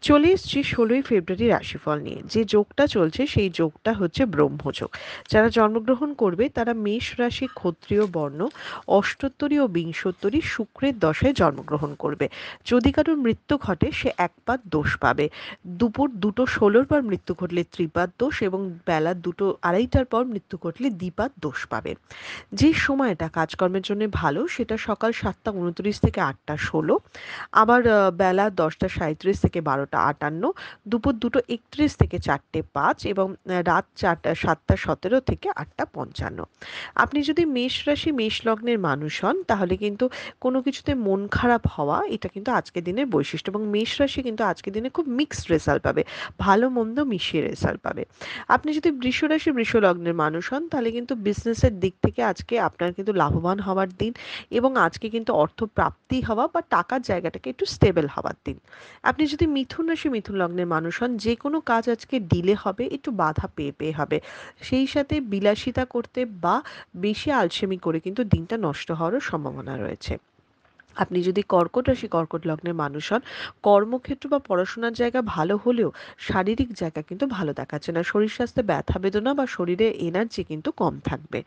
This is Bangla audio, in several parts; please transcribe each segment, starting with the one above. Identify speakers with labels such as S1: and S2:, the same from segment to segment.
S1: চলে এসছি 16ই ফেব্রুয়ারি রাশিফল নিয়ে। যে যোগটা চলছে সেই যোগটা হচ্ছে ব্রহ্মযোগ। যারা জন্মগ্রহণ করবে তারা মেষ রাশি, ক্ষত্রিয় বর্ণ, অষ্টোত্তরী ও বিংশোত্তরী শুক্রের দশায় জন্মগ্রহণ করবে। যদি কারোর মৃত্যু ঘটে সে একপাত দোষ পাবে। দুপুর 2:16 পর মৃত্যু ঘটলে ত্রিপাদ দোষ এবং বেলা 2:30টার পর মৃত্যু ঘটলে দ্বিপাদ দোষ পাবে। যে সময়টা কাজকর্মের জন্য ভালো সেটা সকাল 7:29 থেকে 8:16, আবার বেলা 10:37 থেকে 12:58, দুপুর 2:31 থেকে 4:05 এবং রাত 7:17 থেকে 8:55। আপনি যদি মেষ রাশি মেষ লগ্নের মানুষ হন তাহলে কিন্তু কোনো কিছুতে মন খারাপ হওয়া এটা কিন্তু আজকের দিনের বৈশিষ্ট্য, এবং মেষ রাশি কিন্তু আজকের দিনে খুব মিক্সড রেজাল্ট পাবে, ভালো মন্দ মিশিয়ে রেজাল্ট পাবে। আপনি যদি বৃষ রাশি বৃষ লগ্নের মানুষ হন তাহলে কিন্তু বিজনেসের দিক থেকে আজকে আপনার কিন্তু লাভবান হওয়ার দিন, এবং আজকে কিন্তু অর্থ প্রাপ্তি হওয়া বা টাকার জায়গাটাকে একটু স্টেবল হওয়ার দিন। আপনি যদি মিথুন রাশি মিথুন লগ্নের মানুষ হন, যে কোনো কাজ আজকে ডিলে হবে, একটু বাধা পেয়ে পেয়ে হবে। সেই সাথে বিলাসিতা করতে বা বেশি আলসেমি করে কিন্তু দিনটা নষ্ট হওয়ারও সম্ভাবনা রয়েছে। আপনি যদি কর্কট রাশি কর্কট লগ্নের মানুষ হন, কর্মক্ষেত্র বা পড়াশোনার জায়গা ভালো হলেও শারীরিক জায়গা কিন্তু ভালো দেখাচ্ছে না। শরীর স্বাস্থ্যে ব্যথা বেদনা বা শরীরে এনার্জি কিন্তু কম থাকবে।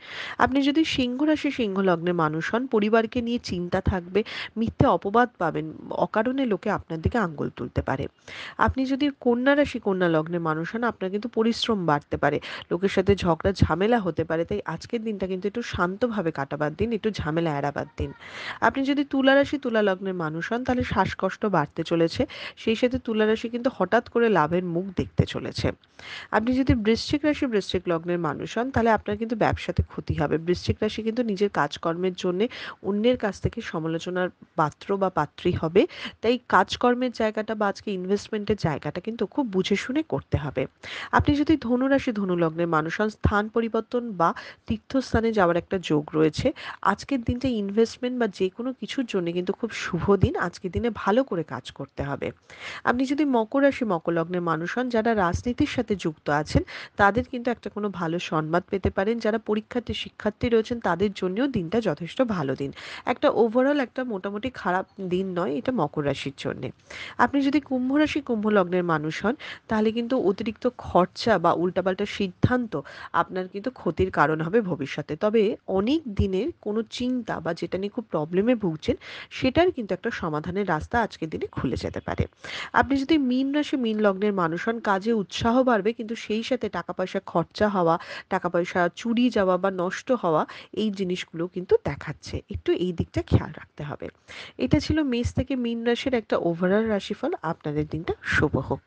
S1: আপনি যদি সিংহ রাশি সিংহ লগ্নের মানুষ হন, পরিবারকে নিয়ে চিন্তা থাকবে, মিথ্যে অপবাদ পাবেন, অকারণে লোকে আপনার দিকে আঙ্গুল তুলতে পারে। আপনি যদি কন্যা রাশি কন্যা লগ্নের মানুষ হন, আপনার কিন্তু পরিশ্রম বাড়তে পারে, লোকের সাথে ঝগড়া ঝামেলা হতে পারে, তাই আজকের দিনটা কিন্তু একটু শান্তভাবে কাটাবার দিন, একটু ঝামেলা এড়াবার দিন। আপনি যদি তুলা রাশি তুলা লগ্নের মানুষ হন তাহলে শ্বাসকষ্ট বাড়তে চলেছে, সেই সাথে তুলা রাশি কিন্তু হঠাৎ করে লাভের মুখ দেখতে চলেছে। আপনি যদি বৃশ্চিক রাশি বৃশ্চিক লগ্নের মানুষ হন তাহলে আপনার কিন্তু ব্যবসাতে ক্ষতি হবে। বৃশ্চিক রাশি কিন্তু নিজের কাজকর্মের জন্য অন্যের কাছ থেকে সমালোচনার পাত্র বা পাত্রী হবে, তাই কাজকর্মের জায়গাটা বা আজকে ইনভেস্টমেন্টের জায়গাটা কিন্তু খুব বুঝে শুনে করতে হবে। আপনি যদি ধনু রাশি ধনু লগ্নের মানুষ হন, স্থান পরিবর্তন বা তীর্থস্থানে যাওয়ার একটা যোগ রয়েছে। আজকের দিনটা ইনভেস্টমেন্ট বা যে কোনো কিছুর জন্য কিন্তু খুব শুভ দিন, আজকের দিনে ভালো করে কাজ করতে হবে। আপনি যদি মকর রাশি মকর লগ্নের মানুষ হন, যারা রাজনীতির সাথে যুক্ত আছেন তাদের কিন্তু একটা কোনো ভালো সংবাদ পেতে পারেন। যারা পরীক্ষার্থী শিক্ষার্থী রয়েছেন তাদের জন্যও দিনটা যথেষ্ট ভালো দিন। একটা ওভারঅল একটা মোটামুটি খারাপ দিন নয় এটা মকর রাশির জন্যে। আপনি যদি কুম্ভ রাশি কুম্ভ লগ্নের মানুষ হন তাহলে কিন্তু অতিরিক্ত খরচা বা উল্টাপাল্টা সিদ্ধান্ত আপনার কিন্তু ক্ষতির কারণ হবে ভবিষ্যতে। তবে অনেক দিনের কোনো চিন্তা বা যেটা নিয়ে খুব প্রবলেমে ভুগছেন সেটার কিন্তু একটা সমাধানের রাস্তা আজকের দিনে খুলে যেতে পারে। আপনি যদি মীন রাশি মীন লগ্নের মানুষ হন, কাজে উৎসাহ বাড়বে কিন্তু সেই সাথে টাকা পয়সা খরচা হওয়া, টাকা পয়সা চুরি যাওয়া বা নষ্ট হওয়া, এই জিনিসগুলো কিন্তু দেখাচ্ছে। একটু এই দিকটা খেয়াল রাখতে হবে। এটা ছিল মেষ থেকে মীন রাশির একটা ওভারঅল রাশিফল। আপনাদের দিনটা শুভ হোক।